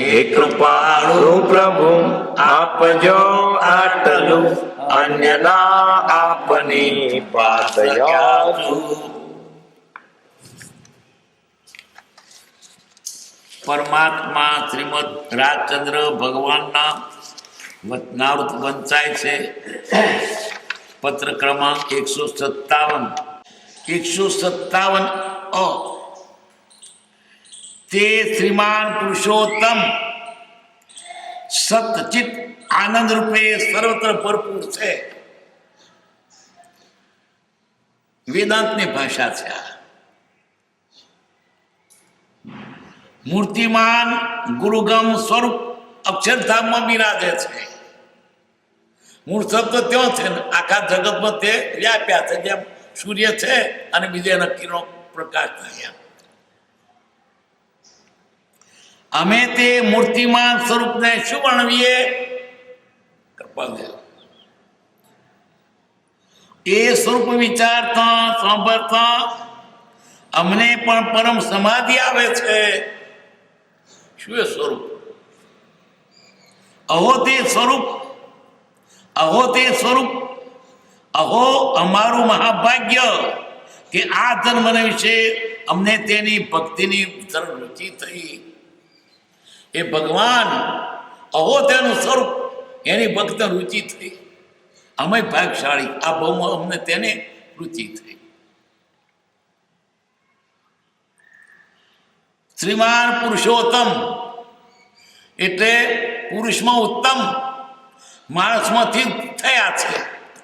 હે કૃપાળુ પ્રભુ આપજો આટલું, અન્યના આપની પાતયા. પરમાત્મા શ્રીમદ રાજચંદ્ર ભગવાનના વચનામૃત વંચાય છે. પત્ર ક્રમાંક 157 તે શ્રીમાન પુરુષોત્તમ સતચિત આનંદ રૂપે સર્વત્ર ભરપૂર છે. વેદાંતની ભાષા છે આ. મૂર્તિમાન ગુરુગમ સ્વરૂપ અક્ષરધામમાં બિરાજે છે. મૂળ શબ્દ ત્યાં છે ને આખા જગતમાં તે વ્યાપ્યા છે, જેમ સૂર્ય છે અને બીજા કિરણો પ્રકાશ થાય. અમે તે મૂર્તિમાન સ્વરૂપને શું વર્ણવીએ? એ સ્વરૂપ વિચારતા સાંભળતા અમને પણ પરમ સમાધિ આવે છે. શું એ સ્વરૂપ? અહો તે સ્વરૂપ, અહો તે સ્વરૂપ, અહો અમારું મહાભાગ્ય કે આ જન્મને વિશે અમને તેની ભક્તિની રુચિ થઈ. એ ભગવાન અહો તેનું સ્વરૂપ, એની ભક્ત રુચિ થઈ. અમે ભાગશાળી, આ ભાવમાં અમને તેને રુચિ થઈ. શ્રીમાન પુરુષોત્તમ એટલે પુરુષમાં ઉત્તમ, માણસમાંથી થયા છે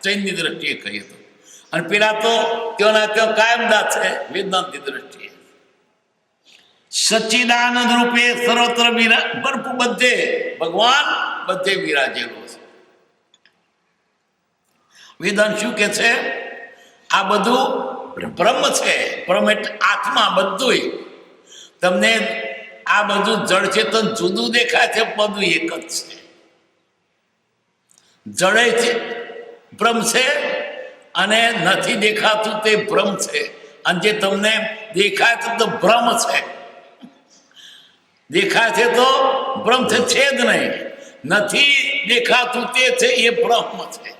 ચૈનની દ્રષ્ટિએ કહીએ તો. અને પેલા તો ત્યાંના ત્યાં કાયમદા છે વેદાંતની દ્રષ્ટિએ. સચ્ચિદાનંદ રૂપે સર્વત્ર ભરપૂર, બધે ભગવાન બધે વિરાજેલો છે. વેદાંત શું કે છે? આ બધું બ્રહ્મ છે. બ્રહ્મ એટલે આત્મા. બધું તમને આ બધું જળ ચેતન જુદું દેખાય છે, બધું એક જ છે. જડે છે બ્રહ્મ છે અને નથી દેખાતું તે ભ્રમ છે. અને જે તમને દેખાય છે તો ભ્રમ છે. દેખાય છે તો ભ્રમ છે જ નહીં. નથી દેખાતું તે છે એ બ્રહ્મ છે.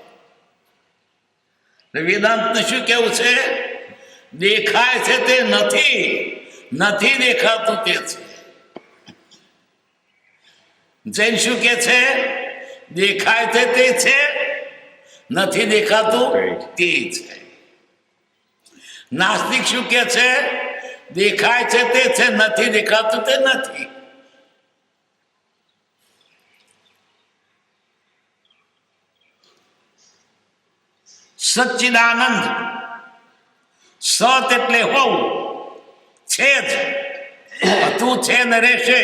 વેદાંતને શું કેવું છે? દેખાય છે તે નથી, નથી દેખાતું તે છે. જૈન શું કે છે? દેખાય છે તે છે, નથી દેખાતું તે છે. નાસ્તિક શું કે છે? દેખાય છે તે છે, નથી દેખાતું તે નથી. સચ્ચિદાનંદ, સત એટલે હોવું, છે જ, હતું છે ને રહેશે,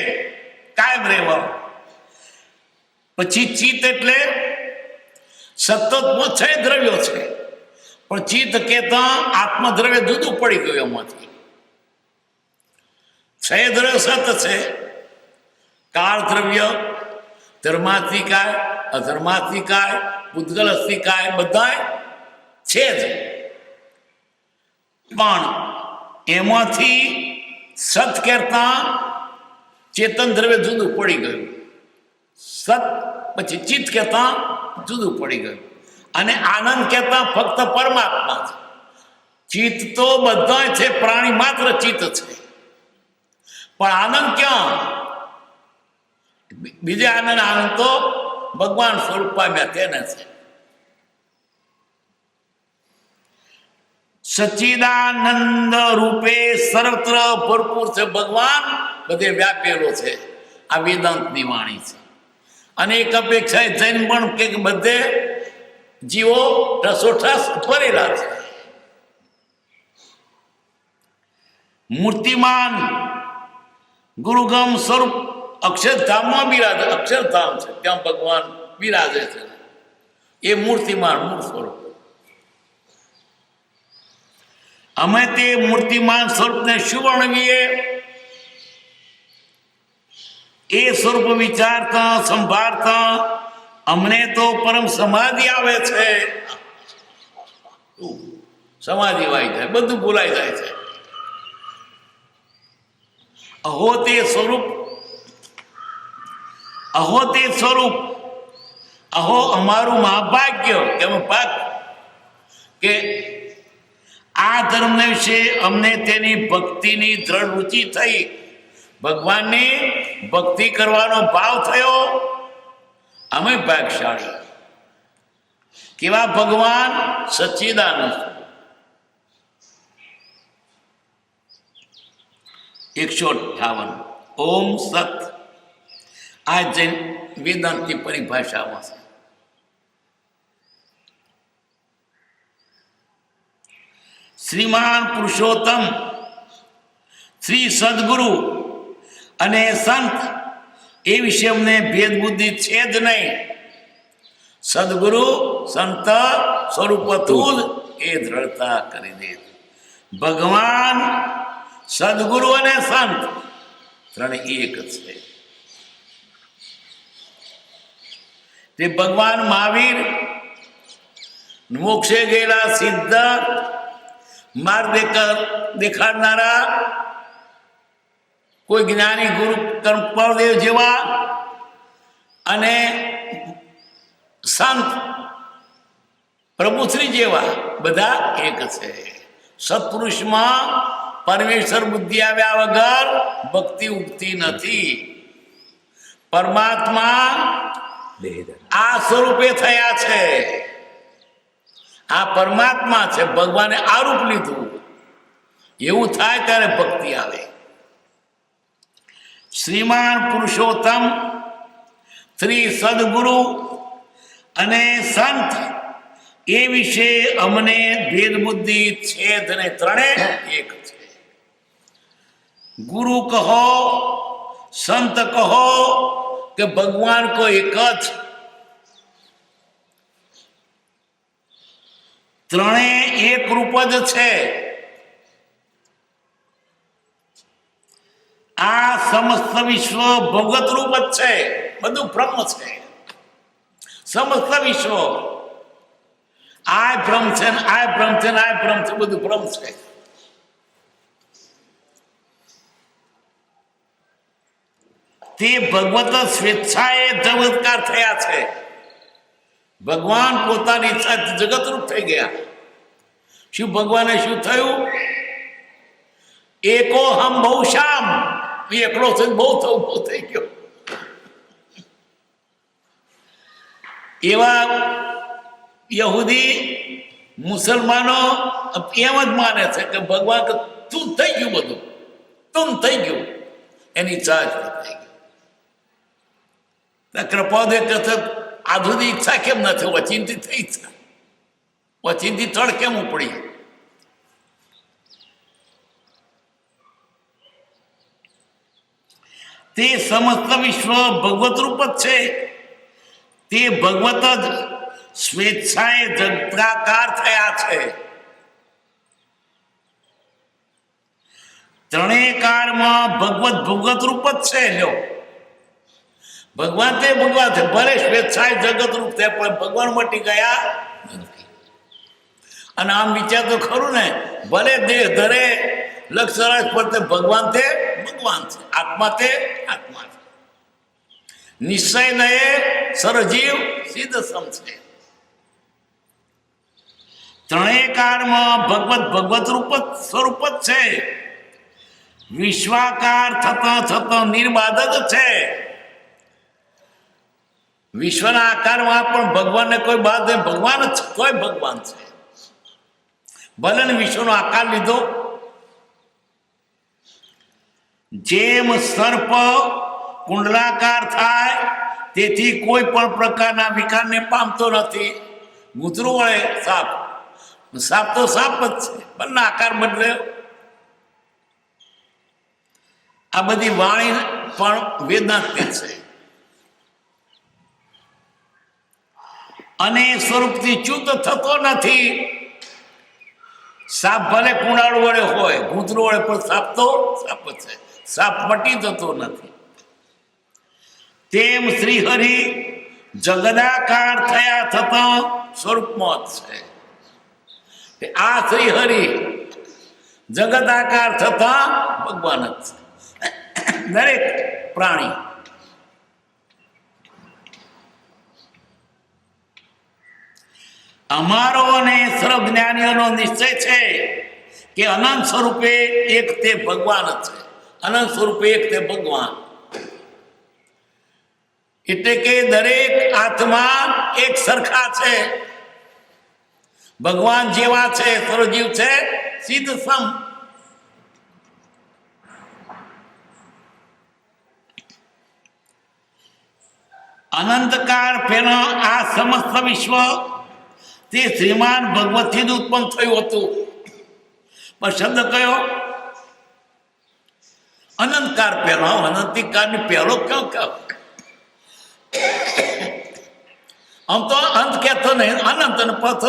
કાયમ રહેવા. પછી ચિત્ત એટલે સતત છે દ્રવ્યો છે, પણ ચિત્ત કહેતા આત્મદ્રવ્ય જુદું પડી ગયું એમાંથી. છે દ્રવ્ય સત છે, કાળ દ્રવ્ય, ધર્માત્મિકાય, અધર્માત્મિકાય, પૂતગલ અસ્તિકાય બધા છે જ. પણ એમાંથી સત કહેતા ચેતન દ્રવ્ય જુદું પડી ગયું. સત પછી ચિત્ત કહેતા જુદું પડી ગયું. અને આનંદ કહેતા ફક્ત પરમાત્મા છે. ચિત્ત તો બધા છે, પ્રાણી માત્ર ચિત્ત છે. પણ આનંદ ક્યાં? બીજા આનંદ તો ભગવાન સ્વરૂપ પામ્યા તેને છે. સચ્ચિદાનંદ રૂપે સર્વત્ર ભરપૂર છે. ભગવાન બધે વ્યાપેલો છે. આ વેદાંતની વાણી છે. અને એક અપેક્ષા જૈન પણ કે બધે જીવો રસોઠસ ભરેલા છે. મૂર્તિમાન ગુરુગમ સ્વરૂપ અક્ષરધામમાં બિરાજે. અક્ષરધામ છે ત્યાં ભગવાન બિરાજે છે. એ મૂર્તિમાન મૂળ સ્વરૂપ. અમે તે મૂર્તિમાન સ્વરૂપને શું વર્ણવીએ? એ સ્વરૂપ વિચારતા સંભાળતા અમને તો પરમ સમાધિ આવે છે. સમાધિ વાઈ જાય, બધું ભૂલાઈ જાય છે. અહો તે સ્વરૂપ અહો તે સ્વરૂપ, અહો અમારું મહાભાગ્ય કેમ પાક કે આ ધર્મ વિશે અમને તેની ભક્તિની દ્રઢ રુચિ થઈ, ભગવાનની ભક્તિ કરવાનો ભાવ થયો, અમે ભાગશાળી. કેવા ભગવાન? સચ્ચિદાનંદ. 158 ઓમ સત. આ જૈન વેદાંતની પરિભાષામાં છે. શ્રીમાન પુરુષોત્તમ શ્રી સદગુરુ અને સંત એ વિશે અમને ભેદ બુદ્ધિ છે જ નહીં. સદગુરુ સંત સ્વરૂપ હતું જ એ દ્રઢતા કરી દે. ભગવાન, સદગુરુ અને સંત ત્રણે એક છે. તે ભગવાન મહાવીર મોક્ષે ગયેલા સિદ્ધ માર્ગ દેખાડનારા કોઈ જ્ઞાની ગુરુ કર્મદેવ જેવા અને સંત પ્રભુશ્રી જેવા બધા એક છે. સત્પુરુષમાં પરમેશ્વર બુદ્ધિ આવ્યા વગર ભક્તિ ઉગતી નથી. પરમાત્મા આ સ્વરૂપે થયા છે. આ પરમાત્મા છે, ભગવાને આ રૂપ લીધું. એવું થાય ત્યારે ભક્તિ આવે. શ્રીમાન પુરુષોત્તમ શ્રી સદગુરુ અને સંત એ વિશે અમને ભેદ બુદ્ધિ છે અને ત્રણે એક છે. ગુરુ કહો, સંત કહો કે ભગવાન કો એક જ, ત્રણે એક રૂપ જ છે. આ સમસ્ત વિશ્વ ભગવત રૂપ જ છે. બધું બ્રહ્મ છે. સમસ્ત વિશ્વ આ બ્રહ્મ છે, આ બ્રહ્મ છે, આ બ્રહ્મ છે, બધું બ્રહ્મ છે. તે ભગવત સ્વેચ્છાએ ચમત્કાર થયા છે. ભગવાન પોતાની ઈચ્છાથી જગતરૂપ થઈ ગયા. શું ભગવાને શું થયું? એકો હમ બહુ શામ, એકલો છે, બહુ થવું, બહુ થઈ ગયો. એવા યહૂદી મુસલમાનો એમ જ માને છે કે ભગવાન તું થઈ ગયું, બધું તું થઈ ગયું, એની ઈચ્છા થઈ ગઈ. કૃપાદે કહે આધુનિક ઈચ્છા કેમ નથી? વચિંતી થઈ ઈચ્છા, વચિંતી તળ કેમ ઉપડી? તે સમસ્ત વિશ્વ ભગવત રૂપ જ છે. તે ભગવત જ સ્વેચ્છાએ જગતાકાર થયા છે. ત્રણેય કાળમાં ભગવત ભગવત રૂપ જ છે. લ્યો, ભગવાન તે ભગવાન છે, ભલે સ્વેચ્છાએ જગત રૂપ છે, પણ ભગવાન મટી ગયા નથી. અને આમ વિચાર તો ખરું ને, ભલે દેહ ધરે લક્ષરાજ પર તે ભગવાન તે ભગવાન છે, આત્મા તે આત્મા છે. નિશ્ચય નયે સરજીવ સિદ્ધ સમ છે. ત્રણેય કાળમાં ભગવત ભગવત રૂપ સ્વરૂપ જ છે. વિશ્વાકાર થતા થતા નિર્બાધ જ છે. વિશ્વના આકારમાં પણ ભગવાનને કોઈ બાદ નહીં, ભગવાન જ છે, તોય ભગવાન છે. ભલે ને વિશ્વનો આકાર લીધો. જેમ સર્પ કુંડલાકાર થાય તેથી કોઈ પણ પ્રકારના વિકારને પામતો નથી. કૂતરું વળે સાપ, સાપ તો સાપ જ છે, બંને આકાર બદલે. આ બધી વાણી પણ વેદાંત છે. અને સ્વરૂપથી ચ્યુત થતો નથી. સાપ ભલે કુંડાળું વડે હોય, કૂતરું વડે, પણ સાપ તો સાપ જ છે. સાપ મટી જતો નથી. તેમ શ્રીહરિ જગદાકાર થયા થતા સ્વરૂપમાં જ છે. આ શ્રીહરિ જગદાકાર થતા ભગવાન જ છે. દરેક પ્રાણી અમારો અને સર્વજ્ઞાનીઓનો નિશ્ચય છે કે અનંત સ્વરૂપે એક તે ભગવાન જ છે. અનંત સ્વરૂપે એક તે ભગવાન, એટલે કે દરેક આત્મા એક સરખા છે. ભગવાન જેવા છે, સર્વજીવ છે સિદ્ધ સમ. અનંતકાળ પહેલા આ સમસ્ત વિશ્વ તે શ્રીમાન ભગવતથી જ ઉત્પન્ન થયું હતું. પણ શબ્દ કયો? અનંતકાળ પહેલા. અનંતિકાળની પહેલો કયો કયો? આમ તો અંત કહેતો નહીં, અનંત અને પથ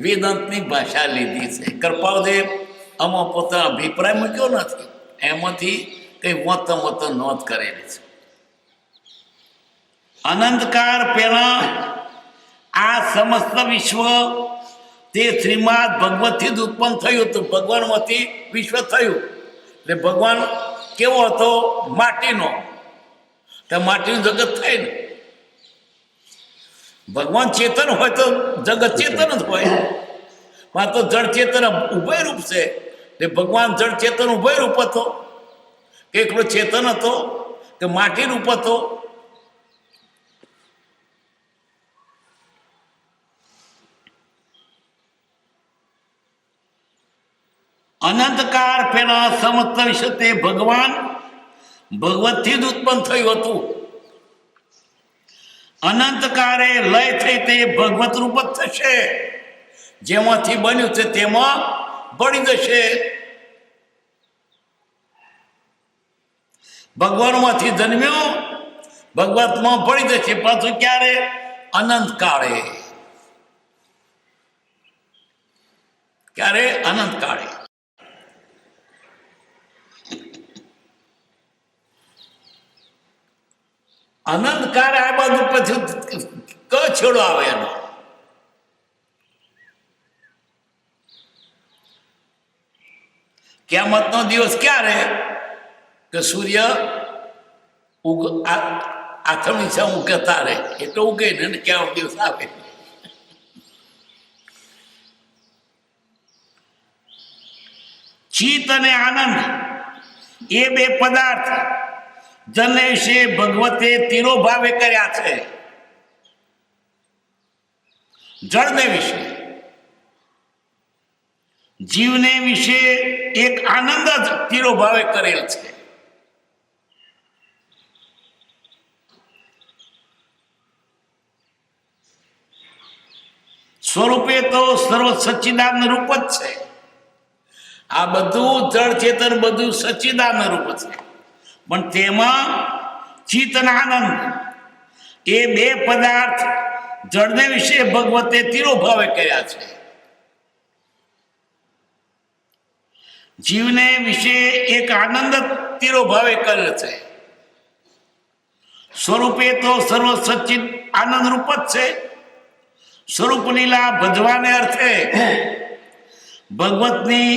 વેદાંતની ભાષા લીધી છે. કૃપાલદેવ આમાં પોતાનો અભિપ્રાય મૂક્યો નથી, એમાંથી કઈ વત નોંધ કરેલી છે. અનંતકાળ પહેલા આ સમસ્ત વિશ્વ તે શ્રીમદ ભગવતથી જ ઉત્પન્ન થયું હતું. ભગવાનમાંથી વિશ્વ થયું. એટલે ભગવાન કેવો હતો? માટીનો. તો માટીનું જગત થાય ને. ભગવાન ચેતન હોય તો જગત ચેતન જ હોય. પણ તો જળ ચેતન ઉભય રૂપ છે. એટલે ભગવાન જળ ચેતન ઉભય રૂપ હતો કે એકલો ચેતન હતો કે માટી રૂપ હતો? અનંતકાળ પહેલા સમસ્ત વિશ્વ તે ભગવાન ભગવતથી જ ઉત્પન્ન થયું હતું. અનંતકાળે લય થઈ તે ભગવત રૂપ જ થશે. જેમાંથી બન્યું છે તેમાં ભળી જશે. ભગવાનમાંથી જન્મ્યો, ભગવતમાં ભળી જશે. પાછું ક્યારે? અનંતકાળે. ક્યારે? અનંતકાળે. અનંતકાળ આ બધું પછી કયો છેડો આવે એનો? કિયામતનો દિવસ ક્યારે? કે સૂર્ય આથમણી છે ઉગતા રહે એટલે ઉગે ને ક્યાં દિવસ આવે. ચિત્ત અને આનંદ એ બે પદાર્થ જને વિશે ભગવતે તિરોભાવે કર્યા છે. જળને વિશે, જીવને વિશે એક આનંદ જ તિરોભાવે કરેલ છે. સ્વરૂપે તો સર્વ સચ્ચિદાનંદ રૂપ જ છે. આ બધું જળ ચેતન બધું સચ્ચિદાનંદ રૂપ છે. પણ તેમાં ચિત્ત અને આનંદ એ બે પદાર્થ જળને વિશે ભગવતે તિરોભાવે કર્યા છે. જીવને વિશે એક આનંદ તિરોભાવે કરેલ છે. સ્વરૂપે તો સર્વ સચ્ચિદ આનંદ રૂપ જ છે. સ્વરૂપ લીલા ભજવાને અર્થે ભગવતની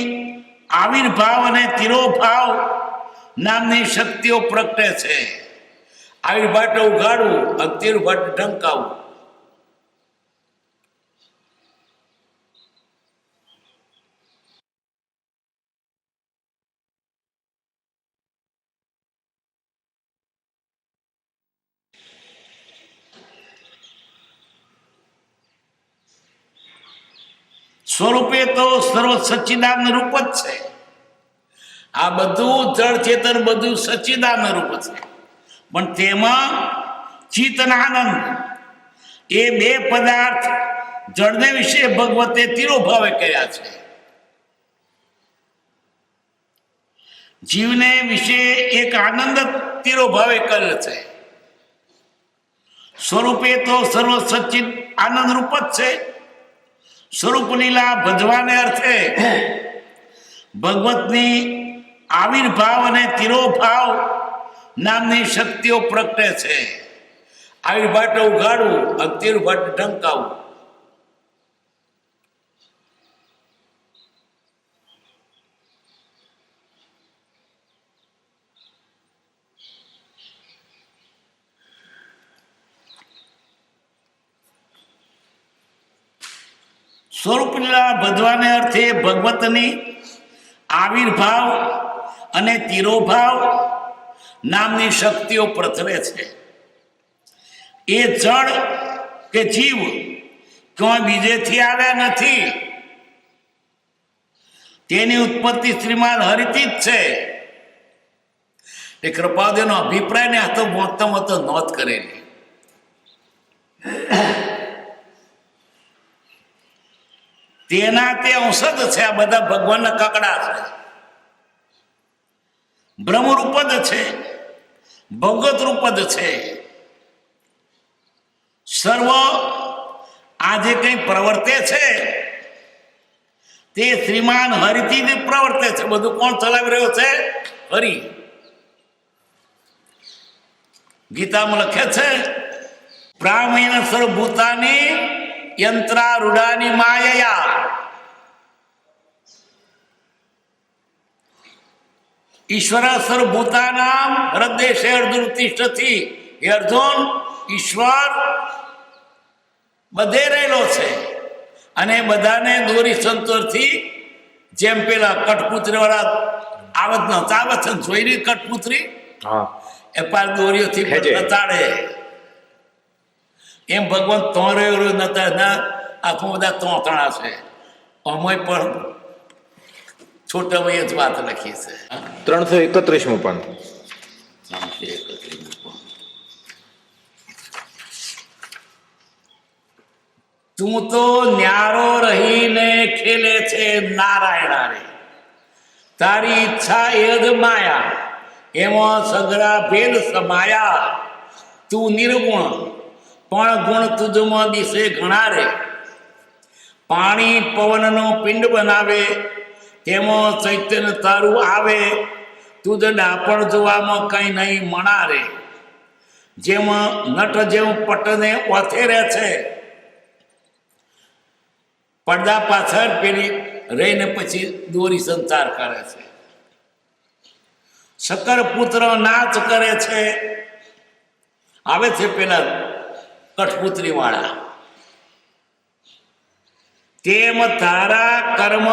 આવિર્ભાવ અને તિરોભાવ નામની શક્તિઓ પ્રગટે છે. આવિર્ભાટ ઉઘાડવું અને તિરોભાટ ઢંકાવવું. સ્વરૂપે તો સર્વ સચ્ચિદાનંદ રૂપ જ છે. આ બધું જળ ચેતન બધું સચ્ચિદાનંદ રૂપ છે. પણ તેમાં ચિત્ત અને આનંદ એ બે પદાર્થ જળને વિશે ભગવતે તિરોભાવે કર્યા છે. જીવને વિશે એક આનંદ તિરોભાવે કરેલ છે. સ્વરૂપે તો સર્વ સચ્ચિદ આનંદ રૂપ જ છે. સ્વરૂપ લીલા ભજવાને અર્થે ભગવતની આવિર્ભાવ અને તિરોભાવ નામની શક્તિઓ પ્રગટે છે. આવિર્ભાટ ઉઘાડવું અને તિરોભાટ ઢંકાવવું. સ્વરૂપ લીલા બધવાને અર્થે ભગવતની આવિર્ભાવ અને તિરોભાવ નામની શક્તિઓ પ્રચરે છે. એ જળ કે જીવ કોઈ બીજેથી આવ્યા નથી. તેની ઉત્પત્તિ શ્રીમાન હરિથી જ છે. એ કૃપાદેવનો અભિપ્રાય ને આ તો મોટો નોંધ કરેલી. તેના તે ઔષધ છે. આ બધા ભગવાનના કકડા છે, બ્રહ્મરૂપદ છે, ભગવત રૂપદ છે. સર્વ આ જે કંઈ પ્રવર્તે છે તે શ્રીમાન હરિથી જ પ્રવર્તે છે. બધું કોણ ચલાવી રહ્યો છે? હરિ. ગીતામાં લખે છે પ્રામેણ સર્વભૂતાની યંત્રારૂઢાની માયયા. ઈશ્વર સર્વભૂતાનામ હૃદય અર્જુન તિષ્ઠતિ. હે અર્જુન, ઈશ્વર બધે રહેલો છે અને બધાને દોરી સંતોષથી, જેમ પેલા કઠપુત્રી વાળા આવત ન ચાવત જોઈ રહી કઠપુત્રી એ પાર દોરીઓથી નચાડે, એમ ભગવાન તોરે નતા ના આખું બધા તોતણા છે. અમય પણ છોટા ભાઈ જ વાત લખી છે. 331મું પણ. તું તો ન્યારો રહીને ખેલે છે નારાયણા રે. તારી ઈચ્છા એ જ માયા, એમાં સગળા ભેદ સમાયા. તું નિર્ગુણ પણ ગુણ તુજમાં દિશે ઘણા રે. પાણી પવનનો પિંડ બનાવે, તેમાં ચૈતન્ય તારું આવે. તું જ ડાપણ જોવામાં કઈ નહીં મણા રે. જેમાં નટ જેવું પટને ઓથેરે છે, પડદા પાછળ પેલી રહીને પછી દોરી સંચાર કરે છે. શક્કર પુત્ર નાચ કરે છે. આવે છે પેલા કઠપુત્રી વાળા. તેમ તારા કર્મ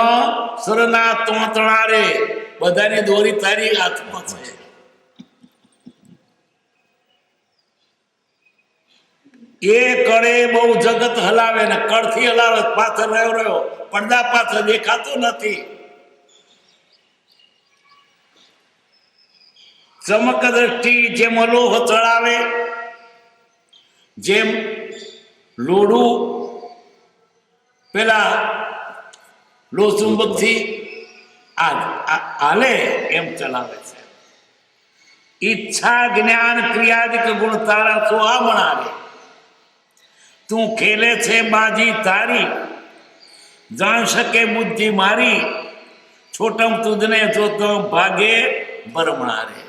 સુરના તોતણા રે. બધાની દોરી તારી હાથમાં છે. એ કળે બહુ જગત હલાવે ને કળથી હલાવે. પાછળ રહ્યો પડદા પાછળ દેખાતો નથી. ચમક દ્રષ્ટિ જેમ લોહ ચડાવે, જેમ લોઢું પેલા લોહ ચુંબકથી હાલે એમ ચલાવે છે. ઈચ્છા જ્ઞાન ક્રિયાદિક ગુણ તારા સોહામણા રે. તું ખેલે છે બાજી તારી, જાણ શકે બુદ્ધિ મારી. છોટમ તુજને જોતો ભાગે બરમણા રે.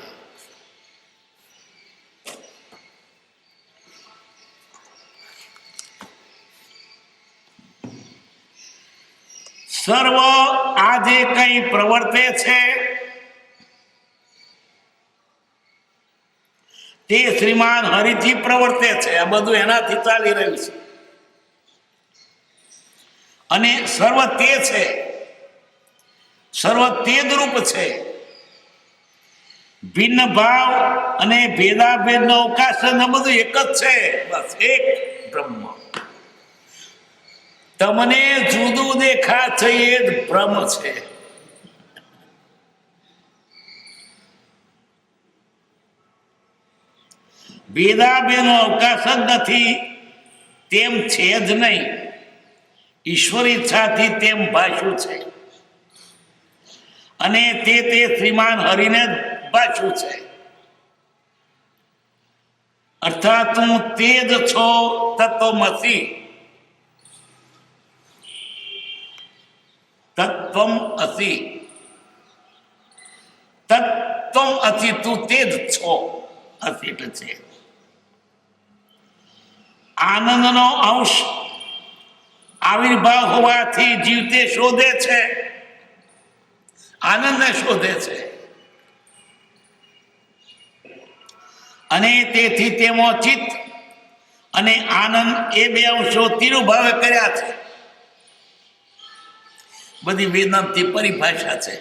સર્વ આ જે કંઈ પ્રવર્તે છે તે શ્રીમાન હરિથી પ્રવર્તે છે. આ બધું એનાથી ચાલી રહ્યું છે. અને સર્વ તે છે, સર્વ તે જ રૂપ છે. ભિન્ન ભાવ અને ભેદાભેદનો અવકાશ ને બધું એક જ છે. બસ એક બ્રહ્મ. તમને જુદું દેખા છે એ જ ભ્રમ છે. ભેદાભેદનો અવકાશ જ નથી, તેમ છે જ નહીં. ઈશ્વર ઈચ્છાથી તેમ ભાષ્યું છે અને તે શ્રીમાન હરિને જ ભાષ્યું છે. અર્થાત તું તે જ છો તત્વમસી. તત્વમ અસી, તત્વમ અસી, તું તે જ છો. અસી એટલે છે. આનંદનો અંશ આવિર્ભાવ હોવાથી જીવતે શોધે છે, આનંદને શોધે છે. અને તેથી તેમાં ચિત્ત અને આનંદ એ બે અંશો તિરુભાવે કર્યા છે. બધી વેદાંતની પરિભાષા છે.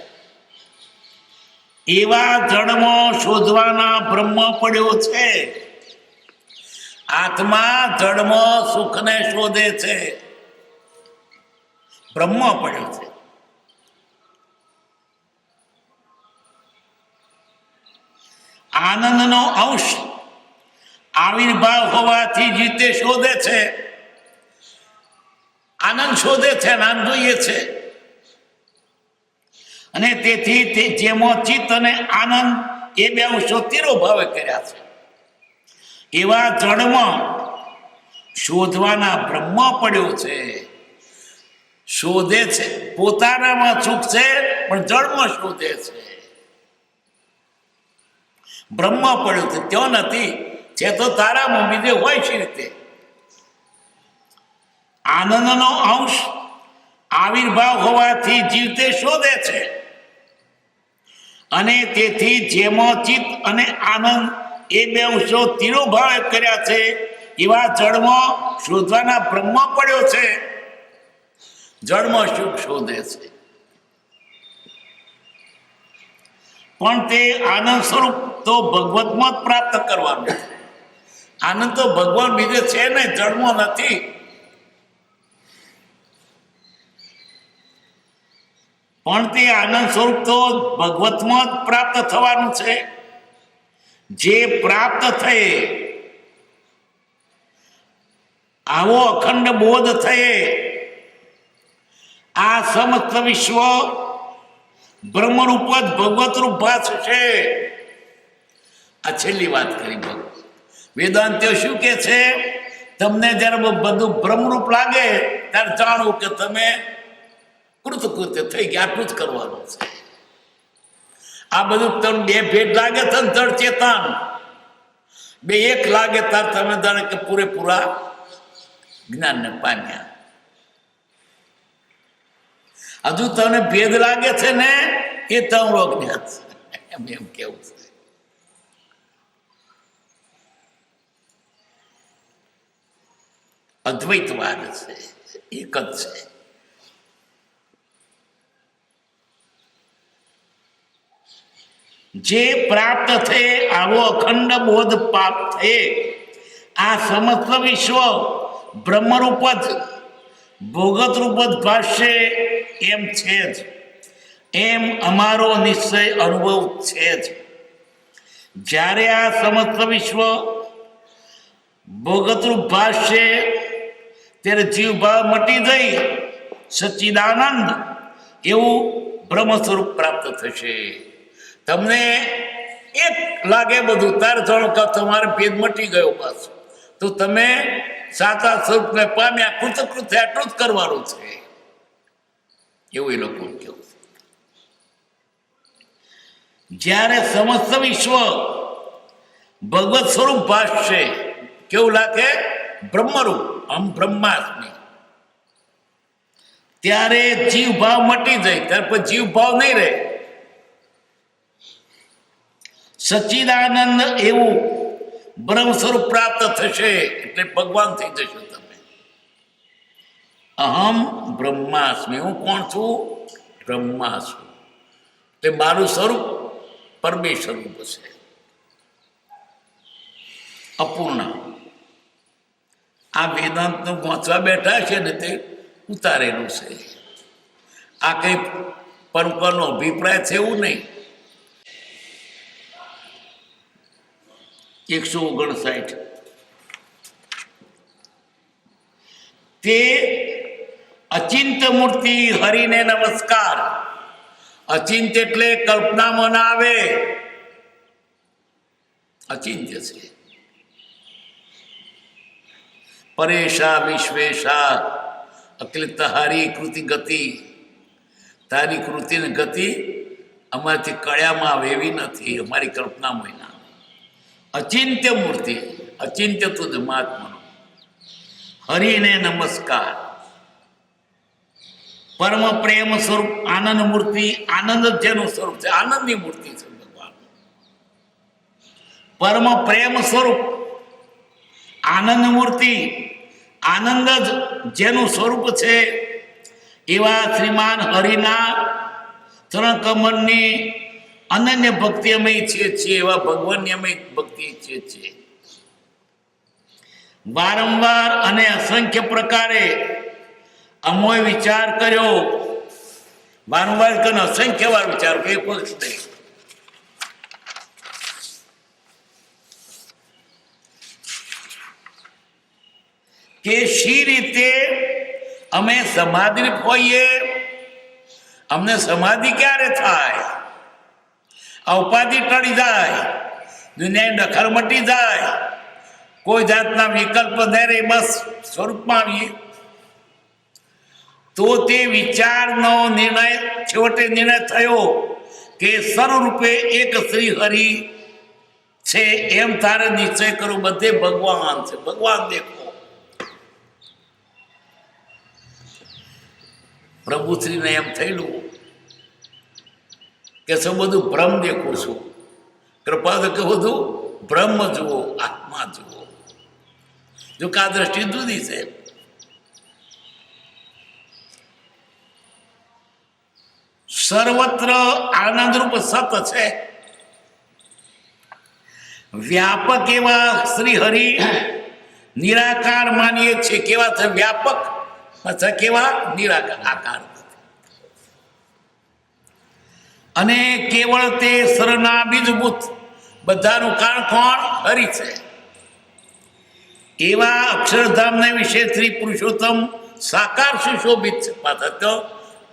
એવા જળમાં શોધવાના બ્રહ્મ પડ્યો છે. આત્મા જળમાં સુખને શોધે છે, બ્રહ્મ પડ્યો છે. આનંદનો અંશ આવિર્ભાવ હોવાથી જીતે શોધે છે, આનંદ શોધે છે, આનંદ જોઈએ છે. અને તેથી તે જેમાં ચિત્ત અને આનંદ એ બે અંશો તિરોભાવે કર્યા છે, એવા જળમાં શોધવાના બ્રહ્મ પડ્યો છે. શોધે છે, પોતાનામાં સુખ છે પણ જળમાં શોધે છે. બ્રહ્મ પડ્યો છે, ત્યાં નથી, છે તો તારામાં, બીજે હોય છે રીતે. આનંદનો અંશ આવિર્ભાવ હોવાથી જીવતે શોધે છે, અને તેથી જેમાં ચિત્ત અને આનંદ એ બે અંશો તિરોભાવે કર્યા છે, એવા જળમાં શોધવાના બ્રહ્મ પડ્યો છે. જળમાં સુખ શોધે છે, પણ તે આનંદ સ્વરૂપ તો ભગવતમાં જ પ્રાપ્ત કરવાનું. આનંદ તો ભગવાન બીજે છે ને, જળમાં નથી. પણ તે આનંદ સ્વરૂપ તો ભગવતમાં જ પ્રાપ્ત થવાનું છે. જે પ્રાપ્ત થયે આવો અખંડ બોધ થયે આ સમસ્ત વિશ્વ બ્રહ્મરૂપ જ ભગવત રૂપ ભાસ છે. આ છેલ્લી વાત કરી. વેદાંતિઓ શું કે છે? તમને જયારે બધું બ્રહ્મરૂપ લાગે ત્યારે જાણવું કે તમે કૃતકૃત્ય થઈ ગયા, આટલું જ કરવાનું છે. આ બધું તમને બે ભેટ લાગે છે ને, જળ ચેતન બે એક લાગે ત્યારે તમે જાણે કે પૂરેપૂરા જ્ઞાનને પામ્યા. હજુ તમને ભેદ લાગે છે ને, એ તમારો અજ્ઞાન છે, એમ કેવું છે. અદ્વૈતવાદ છે, એક જ છે. જે પ્રાપ્ત થયે આવો અખંડ બોધ પ્રાપ્ત થયે આ સમસ્ત વિશ્વ બ્રહ્મરૂપ જ ભોગત રૂપ જ ભાષ્ય એમ છે જ, એમ અમારો નિશ્ચય અનુભવ છે જ. જ્યારે આ સમસ્ત વિશ્વ ભોગતરૂપ ભાષ્ય ત્યારે જીવભાવ મટી જઈ સચ્ચિદાનંદ એવું બ્રહ્મ સ્વરૂપ પ્રાપ્ત થશે. તમને એક લાગે બધું, તાર જાણો કે તમારે ભેદ મટી ગયો પાછો, તો તમે સાચા સ્વરૂપને પામ્યા, કૃતકૃત્ય આટલું જ કરવાનું છે, એવું એ લોકો કેવું છે. જ્યારે સમસ્ત વિશ્વ ભગવત સ્વરૂપ ભાસશે, કેવું લાગે? બ્રહ્મરૂપ, આમ બ્રહ્માસ્મિ. ત્યારે જીવ ભાવ મટી જાય, ત્યાર પછી જીવ ભાવ નહીં રહે. સચ્ચિદાનંદ એવું બ્રહ્મ સ્વરૂપ પ્રાપ્ત થશે, એટલે ભગવાન થઈ જશો તમે. અહમ બ્રહ્માસ્મિ, હું કોણ છું? બ્રહ્માસ્મિ. તે મારું સ્વરૂપ પરમેશ્વર રૂપ છે, અપૂર્ણ. આ વેદાંતનું વાંચવા બેઠા છે ને, તે ઉતારેલું છે. આ કઈ પરમપરનો અભિપ્રાય છે એવું નહીં. 159 તે અચિંત્ય મૂર્તિ હરિને નમસ્કાર. અચિંત્ય એટલે કલ્પનામાં ના આવે, અચિંત્ય છે. પરેશા વિશ્વેશા અકલિત હારી કૃતિ ગતિ. તારી કૃતિ ને ગતિ અમારાથી કળ્યામાં આવે એવી નથી, અમારી કલ્પનામાં ના. અચિંત્ય મૂર્તિ, અચિંત્ય તું જ મહાત્માનો. હરિને નમસ્કાર. પરમ પ્રેમ સ્વરૂપ આનંદ મૂર્તિ, આનંદ જ જેનું સ્વરૂપ છે, આનંદની મૂર્તિ છે ભગવાન. પરમ પ્રેમ સ્વરૂપ આનંદ મૂર્તિ, આનંદ જ જેનું સ્વરૂપ છે, એવા શ્રીમાન હરિના ચરણ કમળની અનન્ય ભક્તિ અમે ઈચ્છીએ છીએ, એવા ભગવાનની અમે ભક્તિ ઈચ્છીએ છીએ. વારંવાર અને અસંખ્ય પ્રકારે અમોએ વિચાર કર્યો, વારંવાર કરીને અસંખ્ય વાર વિચાર કર્યો, એક વખત નહીં. કે શી રીતે અમે સમાધિ હોઈએ, અમને સમાધિ ક્યારે થાય, આ ઉપાધિ ટળી જાય, દુનિયાની દખલ મટી જાય, કોઈ જાતના વિકલ્પ નહીં રહે, બસ સ્વરૂપમાં આવીએ. તો તે વિચારનો નિર્ણય છેવટે નિર્ણય થયો કે સર્વરૂપે એક શ્રી હરિ છે એમ તારે નિશ્ચય કરો, બધે ભગવાન છે, ભગવાન દેખો. પ્રભુશ્રીને એમ થયેલું કે શું બધું બ્રહ્મ દેખું છું, કૃપા તો કે બધું બ્રહ્મ જુઓ, આત્મા જુઓ. જો કે આ દ્રષ્ટિ જુદી છે. સર્વત્ર આનંદરૂપ સત છે, વ્યાપક એવા શ્રી હરિ નિરાકાર માનીએ છીએ. કેવા છે? વ્યાપક. અથવા કેવા? નિરાકાર, આકાર. અને કેવળ તે સરના બીજભૂત, બધાનું કારણ કોણ? હરિ છે. એવા અક્ષરધામને વિશે શ્રી પુરુષોત્તમ સાકાર સુશોભિત છે. પાછા તો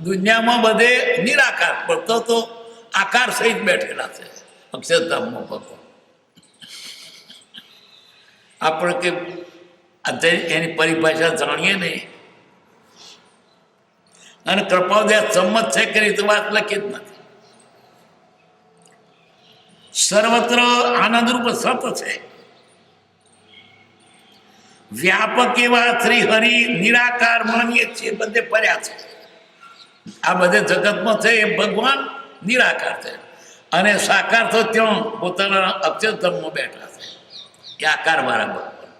દુનિયામાં બધે નિરાકાર, પડતો તો આકાર સહિત બેઠેલા છે અક્ષરધામમાં ભગવાન. આપણે કે એની પરિભાષા જાણીએ નહીં, અને કૃપાદયા સંમત છે કે રીતે વાત લખી જ નથી. સર્વત્ર આનંદરૂપ સત છે, વ્યાપક એવા શ્રી હરિ નિરાકાર માનીએ છીએ, બધે ફર્યા છે. આ બધે જગતમાં છે એ ભગવાન નિરાકાર છે, અને સાકાર તો ત્યાં પોતાના અક્ષરધામમાં બેઠા છે. એ આકાર વાળા ભગવાન.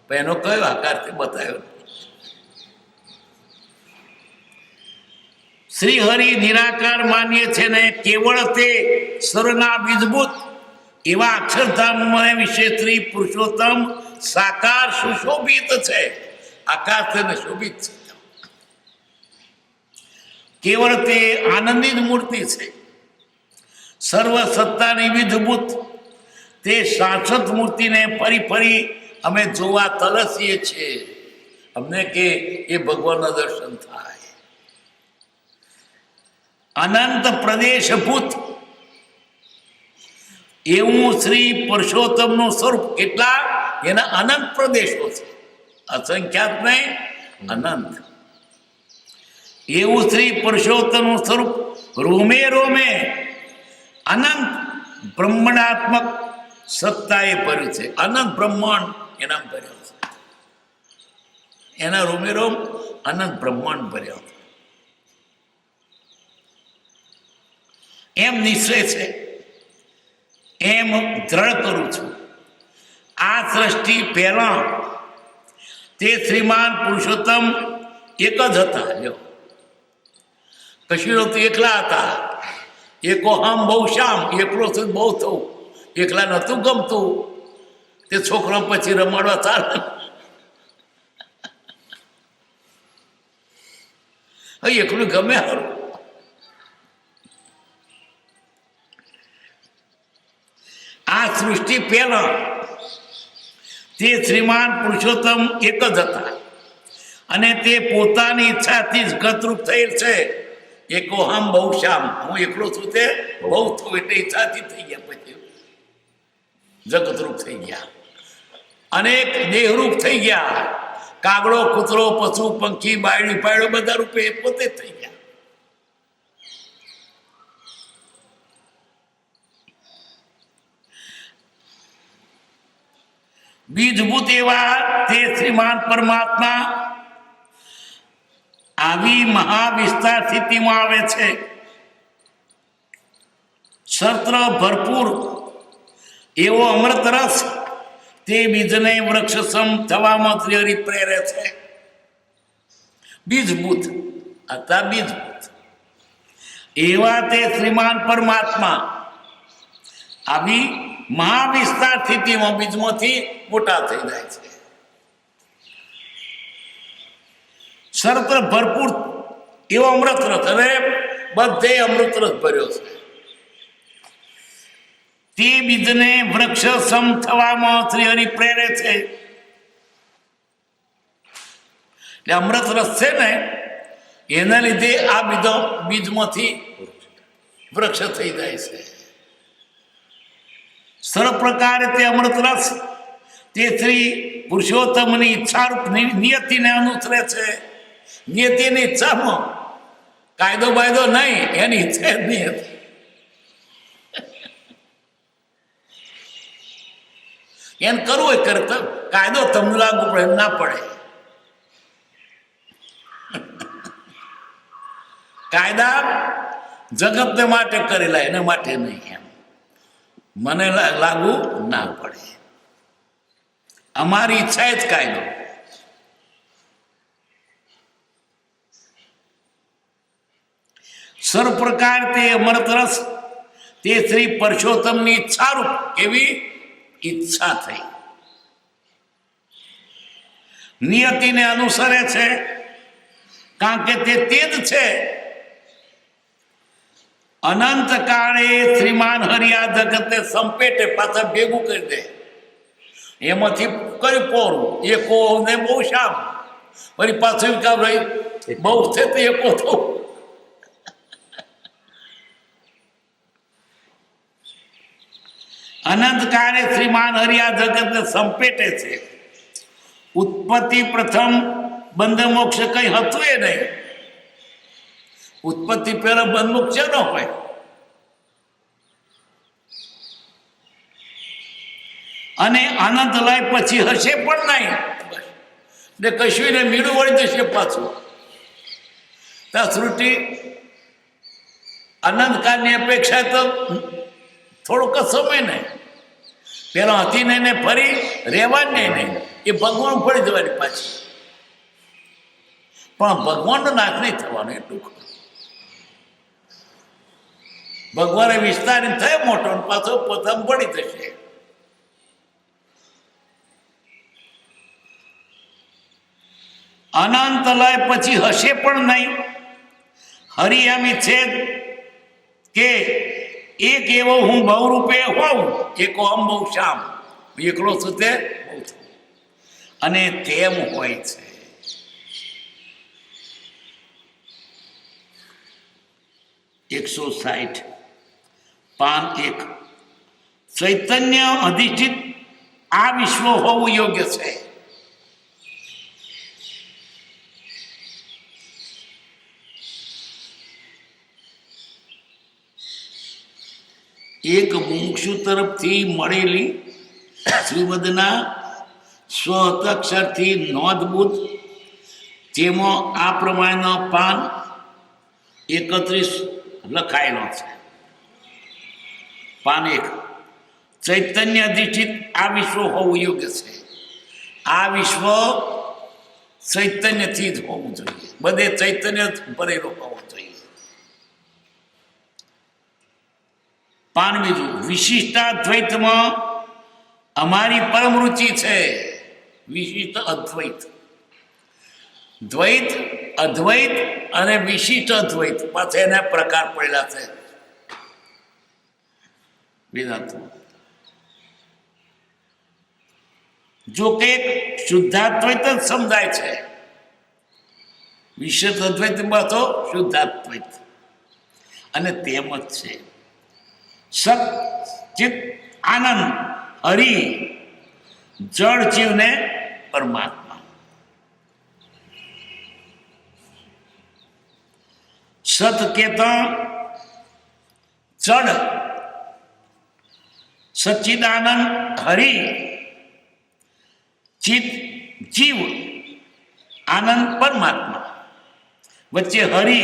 પણ એનો કયો આકાર તે બતાવ્યો. શ્રી હરિ નિરાકાર માનીએ છે ને કેવળ તે સર્વના બીજભૂત એવા અક્ષરધામ વિશે શ્રી પુરુષોત્તમ સાકાર સુશોભિત છે. આકાર તેને શોભિત છે. કેવળ તે આનંદિત મૂર્તિ છે, સર્વ સત્તાની વિધભૂત તે શાશ્વત મૂર્તિને ફરી ફરી અમે જોવા તરસીએ છીએ. અમને કે એ ભગવાનના દર્શન થાય. અનંત પ્રદેશભૂત એવું શ્રી પુરુષોત્તમનું સ્વરૂપ. કેટલા? એના અનંત પ્રદેશો છે, અસંખ્યાત નહીં, અનંત. એવું શ્રી પુરુષોત્તમનું સ્વરૂપ રોમે રોમે અનંત બ્રહ્માંડાત્મક સત્તાએ ભર્યું છે. અનંત બ્રહ્માંડ એના ભર્યો છે. એના રોમે રોમ અનંત બ્રહ્માંડ ભર્યો છે. એમ નિશ્ચય છે, એમ દ્રઢ કરું છું. આ સૃષ્ટિ પહેલા તે શ્રીમાન પુરુષોત્તમ એક જ હતા. જો કશું નહોતું, એકલા હતા. એકો હમ બહુ શામ, એકલો છે બહુ થવું. એકલા નહોતું ગમતું. તે છોકરો પછી રમાડવા ચાલે. હવે એકલું ગમે સારું. આ સૃષ્ટિ પહેલા તે શ્રીમાન પુરુષોત્તમ એક જ હતા, અને તે પોતાની ઈચ્છાથી જ ગતરૂપ થયેલ છે. એકો હમ બહુ શ્યામ, હું એકલો છું તે બહુ થયું, એટલે ઈચ્છાથી થઈ ગયા. પછી જગતરૂપ થઈ ગયા, અનેક દેહરૂપ થઈ ગયા. કાગડો, કૂતરો, પશુ, પંખી, બાયડી, પાયડો બધા રૂપે પોતે જ થઈ ગયા. બીજભૂત એવા તે શ્રીમાન પરમાત્મા આવી મહાવિસ્તાર સ્થિતિમાં આવે છે. સર્ત્ર ભરપૂર એવો અમૃત રસ તે બીજને વૃક્ષ સમ થવામાં હરિ પ્રેરે છે. બીજભૂત હતા બીજભૂત. એવા તે શ્રીમાન પરમાત્મા આવી મહાવિસ્તાર સ્થિતિમાં બીજમાંથી મોટા થઈ જાય છે. સર્વત્ર ભરપૂર એવો અમૃત રસ, હવે બધે અમૃત રસ ભર્યો છે. તે બીજને વૃક્ષ સમ થવામાં શ્રી હરિ પ્રેરે છે. એટલે અમૃત રસ છે ને એના લીધે આ બીજમાંથી વૃક્ષ થઈ જાય છે. સર્વ પ્રકારે તે અમૃત રસ તે શ્રી પુરુષોત્તમની ઈચ્છારૂપ નિયતિને અનુસરે છે. નિયતિની ઈચ્છામાં કાયદો બાયદો નહીં, એની ઈચ્છા જ નહીં હતી. એને કરવું હોય કરતા કાયદો તમને લાગુ પડે એમ ના પડે. કાયદા જગતને માટે કરેલા, એના માટે નહીં. એમ મને લાગુ ના પડે. અમારી ઈચ્છા જ કાયદો. સર્વ પ્રકાર તે અમૃત રસ તે શ્રી પુરુષોત્તમની ઈચ્છારૂપ કેવી ઈચ્છા થઈ નિયતિને અનુસરે છે. કારણ કે તે જ છે. અનંત કાળે શ્રીમાન હરિયા જગતને સંપેટે પાછા ભેગું કરી દે. એમાંથી કઈ પોરું એકો ને બહુ શામ વળી પાછું કા ભાઈ બહુ છે તો એકો થવું. અનંત કાળે શ્રીમાન હરિયા જગતને સંપેટે છે. ઉત્પત્તિ પ્રથમ બંધ મોક્ષ કઈ હતું એ નહીં. ઉત્પત્તિ પહેલા બંધ મોક્ષ ન હોય. અને અનંત લય પછી હશે પણ નહીં. ને કશું ને મીડું વળી જશે પાછું. ત્યાં શ્રુતિ અનંતકાળની અપેક્ષા તો થોડોક સમય નહીં. પેલા હતી ને ફરી રહેવાની નહીં. એ ભગવાન ફરી જવાની પાછી. પણ ભગવાનનો નાશ નહીં થવાનો એટલું. ભગવાને વિસ્તારિત થયો મોટો પાછો પોતાનું પડી જશે. અનંત લય પછી હશે પણ નહીં. હરિયામી છે કે એક એવો હું બહુરૂપે હોઉં એકો અમ બહુ શ્યામ. એકલો છું તે બહુ છું અને તેમ હોય છે. એકસો 60 પાન 1. ચૈતન્ય અધિષ્ઠિત આ વિશ્વ હોવું યોગ્ય છે. એક મુમુક્ષુ તરફથી મળેલી શ્રીમદના સ્વહસ્તાક્ષરથી નોંધબુદ્ધ જેમાં આ પ્રમાણનો પાન 31 લખાયેલો છે. પાન 1. ચૈતન્ય અધિષ્ઠિત આ વિશ્વ હોવું યોગ્ય છે. આ વિશ્વ ચૈતન્યથી જ હોવું જોઈએ. બધે ચૈતન્ય ભરેલો હોવો જોઈએ. પાન 2. વિશિષ્ટાદ્વૈતમાં અમારી પરમ રુચિ છે. વિશિષ્ટ અદ્વૈત, દ્વૈત અદ્વૈત અને વિશિષ્ટ અદ્વૈત પાછા એના પ્રકાર પડેલા છે વેદાંતમાં. જો કે શુદ્ધાદ્વૈત જ સમજાય છે. વિશિષ્ટ અદ્વૈતમાં તો શુદ્ધાદ્વૈત અને તેમ જ છે. સત ચિત આનંદ હરિ જળ જીવને પરમાત્મા. સત કેતા જળ સચ્ચિદાનંદ હરિ ચિત જીવ આનંદ પરમાત્મા. વચ્ચે હરિ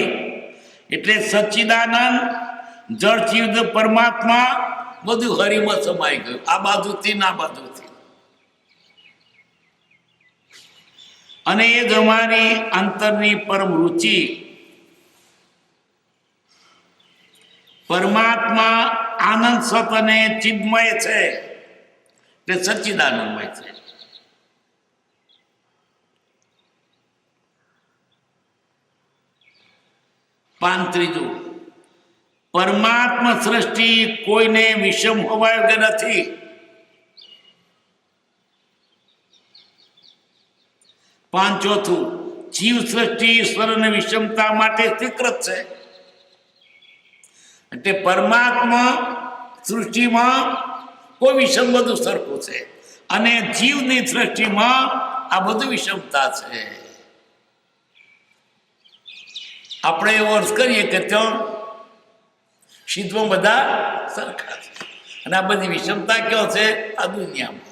એટલે સચ્ચિદાનંદ જળ જીવ પરમાત્મા બધું હરિમાં સમાઈ ગયું. આ બાજુથી ના બાજુથી. અને એ જ અમારી અંતરની પરમ રુચિ પરમાત્મા આનંદ સત અને ચિન્મય છે, તે સચ્ચિદાનંદમય છે. ત્રીજું, પરમાત્મા સૃષ્ટિ કોઈને વિષમ હોવા યોગ્ય નથી. ચોથું, જીવ સૃષ્ટિ ઈશ્વરની વિષમતા માટે સ્વીકૃત છે. એટલે પરમાત્મા સૃષ્ટિમાં કોઈ વિષમ બધું સરખું છે, અને જીવની સૃષ્ટિમાં આ બધું વિષમતા છે. આપણે એવો અર્થ કરીએ કે ત્યાં શીતમાં બધા સરખા છે, અને આ બધી વિષમતા કયો છે આ દુનિયામાં.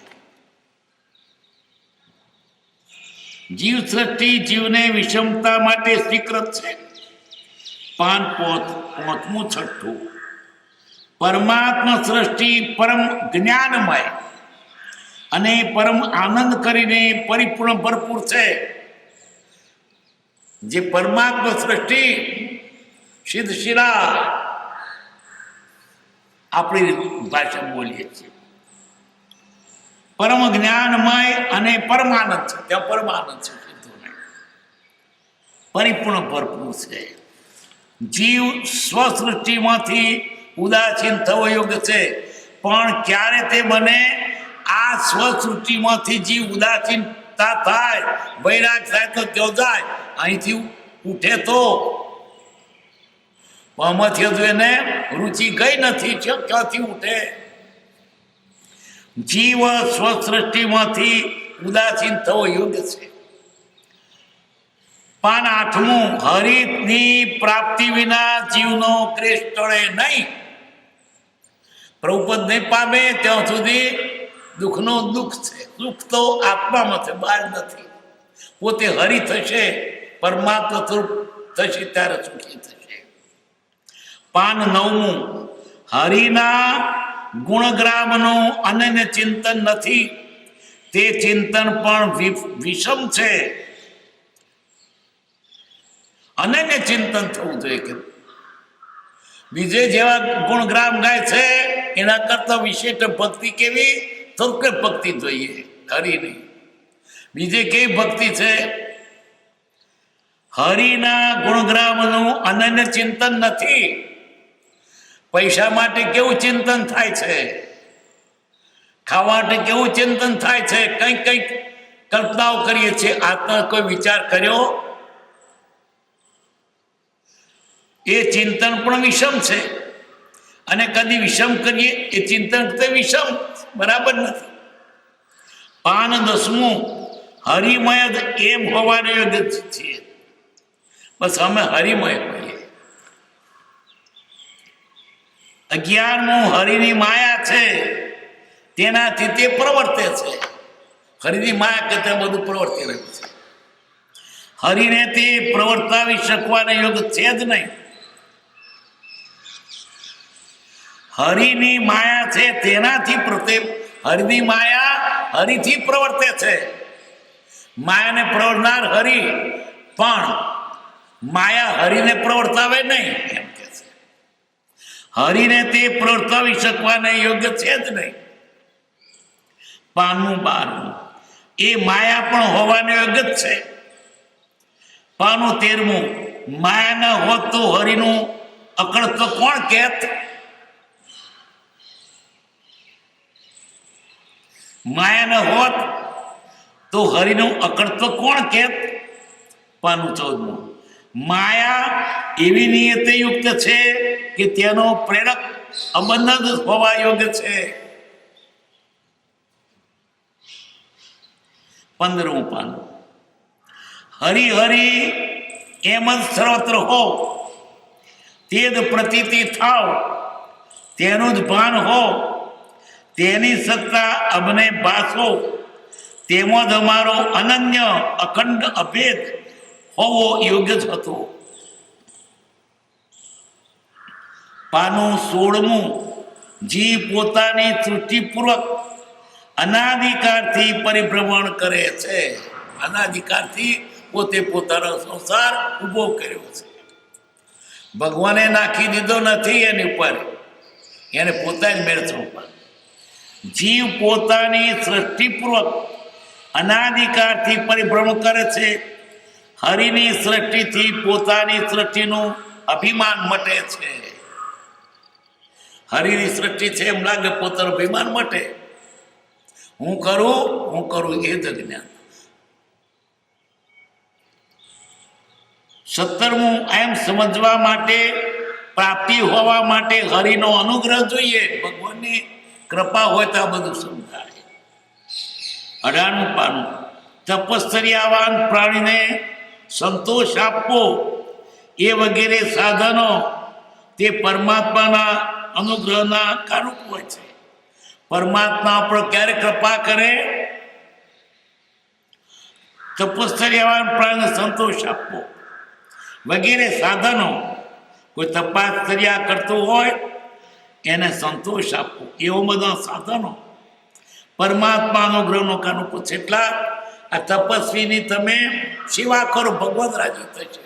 જીવ સૃષ્ટિ જીવને વિષમતા માટે સ્વીકૃત છે. પાંચમું છઠ્ઠું, પરમાત્મા સૃષ્ટિ પરમ જ્ઞાનમય અને પરમ આનંદ કરીને પરિપૂર્ણ ભરપૂર છે. જે પરમાત્મા સૃષ્ટિ સિદ્ધ શિરા આપણી ભાષા બોલીએ છીએ, પરમ જ્ઞાનમય અને પરમાનંદ છે. ત્યાં પરમાનંદ છે, પરિપૂર્ણ ભરપૂર છે. જીવ સ્વસૃષ્ટિમાંથી ઉદાસીન થવો યોગ્ય છે, પણ ક્યારે તે બને? આ સ્વસૃષ્ટિમાંથી જીવ ઉદાસીનતા થાય, વૈરાગ થાય તો ત્યો જાય. અહીંથી ઉઠે તો આમાંથી હજુ એને રુચિ ગઈ નથી, ક્યાંથી ઉઠે? જીવ સ્વસૃષ્ટિમાંથી ઉદાસીન થવો યોગ્ય છે. 8મું, હરિની પ્રાપ્તિ વિના જીવનો ક્લેશ ટળે નહીં. પ્રભુપદ નહીં પામે ત્યાં સુધી દુઃખનો દુઃખ છે. દુઃખ તો આત્મામાં છે, બહાર નથી. પોતે હરિ થશે, પરમાત્મા સ્વરૂપ થશે ત્યારે સુખી થશે. 9મું, હરિના ગુણગ્રામનું અનન્ય ચિંતન નથી, તે ચિંતન પણ વિષમ છે. અનન્ય ચિંતન થવું જોઈએ કે બીજે જેવા ગુણગ્રામ ગાય છે એના કરતા વિશેષ ભક્તિ કેવી? તર્ક ભક્તિ જોઈએ, હરિ નહીં. બીજે કેવી ભક્તિ છે? હરિના ગુણગ્રામનું અનન્ય ચિંતન નથી. પૈસા માટે કેવું ચિંતન થાય છે, ખાવા માટે કેવું ચિંતન થાય છે, કંઈક કંઈક કલ્પનાઓ કરીએ છીએ. આત્મા કોઈ વિચાર કર્યો? એ ચિંતન પણ વિષમ છે, અને કદી વિષમ કરીએ એ ચિંતન તે વિષમ બરાબર નથી. 10મું, હરિમય એમ હોવાને યોગ્ય છીએ. બસ અમે હરિમય હોઈએ. 11મું, હરિની માયા છે, તેનાથી તે પ્રવર્તે છે. હરિની માયા કે તે બધું પ્રવર્તી રહ્યું છે. હરિને તે પ્રવર્તાવી શકવાને યોગ્ય છે જ નહીં. હરિની માયા છે તેનાથી હરિની માયા હરિથી પ્રવર્તે છે. માયાને પ્રવર્તનાર હરિ, પણ માયા હરિને પ્રવર્તાવે નહીં એમ કે છે. હરિને તે પ્રવર્તાવી શકવાને યોગ્ય છે જ નહીં. 12મું, એ માયા પણ હોવાને યોગ્ય જ છે. 13મું, માયા ન હોત તો હરિનું અકળત્વ કોણ કહેત? માયા ન હોત તો હરિનું અકળત્વ કોણ કહેત? 14મું, માયા એવી નિયતે યુક્ત છે કે તેનો પ્રેરક અબંધ જ હોવા યોગ્ય છે. 15મું પાનું, હરિ હરિ એમ જ સર્વત્ર હો, તે જ પ્રતીતિ થાવ, તેનું જ ભાન હો, તેની સત્તા અમને ભાસો, તેમાં જ અમારો અનન્ય અખંડ અભેદ હોવો યોગ્ય જ હતો. 16મું, જીવ પોતાની સૃષ્ટિપૂર્વક અનાદિકાળથી પરિભ્રમણ કરે છે. અનાદિકાળથી પોતે પોતાનો સંસાર ઊભો કર્યો છે. ભગવાને નાખી દીધો નથી એની ઉપર, એને પોતા જ મેળવવું ઉપર. જીવ પોતાની સૃષ્ટિપૂર્વક અનાદિકાળથી પરિભ્રમણ કરે છે. હરિની સૃષ્ટિથી પોતાની સૃષ્ટિનું અભિમાન મટે છે. હરિની સૃષ્ટિ છે એમ લાગે પોતાનું અભિમાન મટે. હું કરું એ જ જ્ઞાન. 17મું એમ સમજવા માટે, પ્રાપ્તિ હોવા માટે હરિનો અનુગ્રહ જોઈએ. ભગવાનની કૃપા હોય તો આ બધું સમજાય. 18મું પાનું, તપશ્ચર્યાવાન પ્રાણીને સંતોષ આપવો એ વગેરે સાધનો તે પરમાત્માના અનુગ્રહના કારક હોય છે. પરમાત્મા પર ક્યારે કૃપા કરે? તપશ્ચર્યાવાન પ્રાણીને સંતોષ આપવો વગેરે સાધનો, કોઈ તપશ્ચર્યા કરતું હોય એને સંતોષ આપવો, એવો બધા સાધનો પરમાત્મા અનુગ્રહનો કારક છે. એટલા આ તપસ્વીની તમે સેવા કરો, ભગવાન રાજી થશે.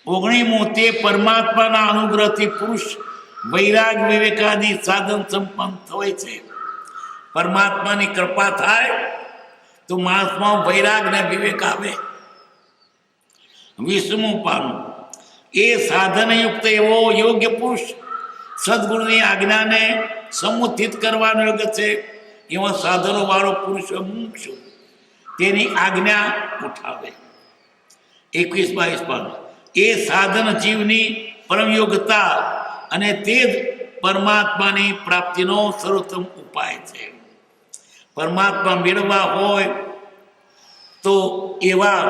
19મું, તે પરમાત્માના અનુગ્રહથી પુરુષ વૈરાગ વિવેકાદી સાધન સંપન્ન હોય છે. પરમાત્માની કૃપા થાય તો માણસમાં વૈરાગ ને વિવેક આવે. 20મું પાનું, એ સાધનયુક્ત એવો યોગ્ય પુરુષ સદગુરુની આજ્ઞાને સમુચિત કરવાનો યોગ્ય છે. એવા સાધનો વાળો પુરુષ મુમુક્ષુ તેની આજ્ઞા ઉઠાવે. 21-22 પાનું, એ સાધન જીવની પરમયોગતા અને તે જ પરમાત્માની પ્રાપ્તિનો સર્વોત્તમ ઉપાય છે. પરમાત્મા મેળવવા હોય તો એવા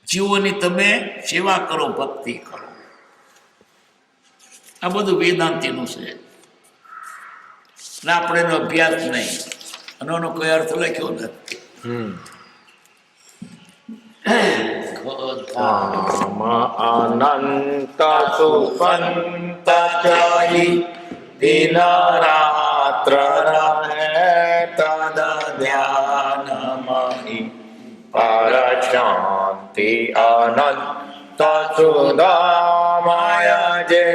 જીવોની તમે સેવા કરો, ભક્તિ કરો. આ બધું વેદાંતિનું છે. આપણે એનો અભ્યાસ નહીં, અને એનો કોઈ અર્થ લખ્યો નથી. અનંત સુપંત જય દિન રાત્ર રહે તદ ધ્યાનમહિ પર શાંતિ અનંત સુદામય જે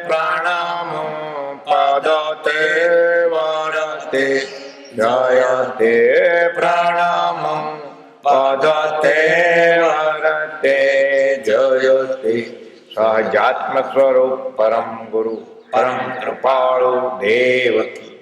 પ્રણામ પદ તે વરતે જયતે પ્રણામ પદ તે વરતે જયતે સજાત્મ સ્વરૂપ પરમ ગુરુ પરમ કૃપાળુ દેવ કી